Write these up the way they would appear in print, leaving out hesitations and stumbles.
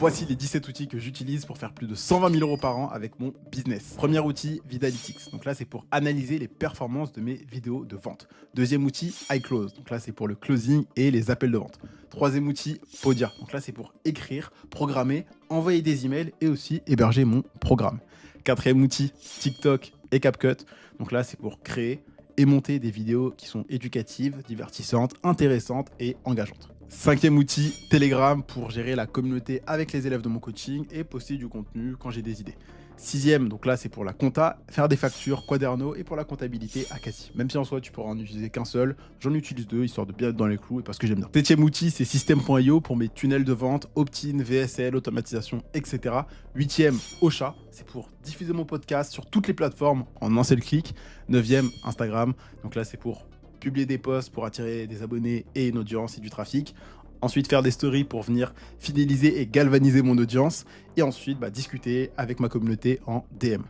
Voici les 17 outils que j'utilise pour faire plus de 120 000 € par an avec mon business. Premier outil, Vidalytics. Donc là, c'est pour analyser les performances de mes vidéos de vente. Deuxième outil, iClose. Donc là, c'est pour le closing et les appels de vente. Troisième outil, Podia. Donc là, c'est pour écrire, programmer, envoyer des emails et aussi héberger mon programme. Quatrième outil, TikTok et CapCut. Donc là, c'est pour créer et monter des vidéos qui sont éducatives, divertissantes, intéressantes et engageantes. Cinquième outil, Telegram pour gérer la communauté avec les élèves de mon coaching et poster du contenu quand j'ai des idées. Sixième, donc là c'est pour la compta, faire des factures, Quaderno et pour la comptabilité, Akasi. Même si en soi tu pourras en utiliser qu'un seul, j'en utilise deux histoire de bien être dans les clous et parce que j'aime bien. Septième outil, c'est System.io pour mes tunnels de vente, opt-in, VSL, automatisation, etc. Huitième, Ocha, c'est pour diffuser mon podcast sur toutes les plateformes en un seul clic. Neuvième, Instagram, donc là c'est pour publier des posts pour attirer des abonnés et une audience et du trafic. Ensuite, faire des stories pour venir fidéliser et galvaniser mon audience. Et ensuite, discuter avec ma communauté en DM.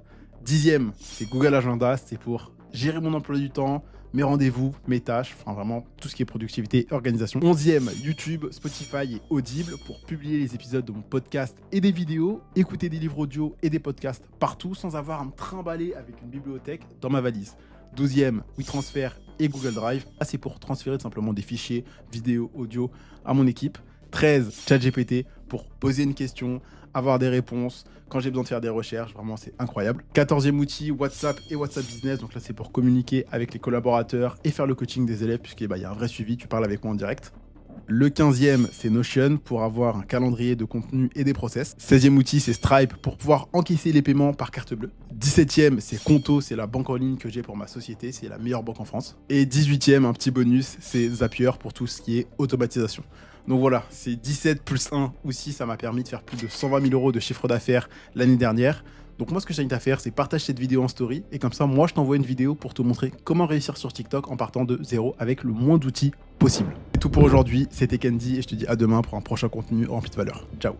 Dixième, c'est Google Agenda. C'est pour gérer mon emploi du temps, mes rendez-vous, mes tâches. Enfin, vraiment, tout ce qui est productivité et organisation. Onzième, YouTube, Spotify et Audible pour publier les épisodes de mon podcast et des vidéos, écouter des livres audio et des podcasts partout sans avoir à me trimballer avec une bibliothèque dans ma valise. 12e, WeTransfer et Google Drive. Là, c'est pour transférer tout simplement des fichiers, vidéo, audio à mon équipe. 13, ChatGPT pour poser une question, avoir des réponses quand j'ai besoin de faire des recherches. Vraiment, c'est incroyable. 14e outil, WhatsApp et WhatsApp Business. Donc là, c'est pour communiquer avec les collaborateurs et faire le coaching des élèves puisqu'il y a un vrai suivi. Tu parles avec moi en direct. Le 15e, c'est Notion pour avoir un calendrier de contenu et des process. 16e outil, c'est Stripe pour pouvoir encaisser les paiements par carte bleue. 17e, c'est Conto, c'est la banque en ligne que j'ai pour ma société, c'est la meilleure banque en France. Et 18e, un petit bonus, c'est Zapier pour tout ce qui est automatisation. Donc voilà, c'est 17 plus 1 aussi, ça m'a permis de faire plus de 120 000 € de chiffre d'affaires l'année dernière. Donc moi, ce que j'invite à faire, c'est partager cette vidéo en story. Et comme ça, moi, je t'envoie une vidéo pour te montrer comment réussir sur TikTok en partant de zéro avec le moins d'outils possible. C'est tout pour aujourd'hui. C'était Candy et je te dis à demain pour un prochain contenu rempli de valeur. Ciao.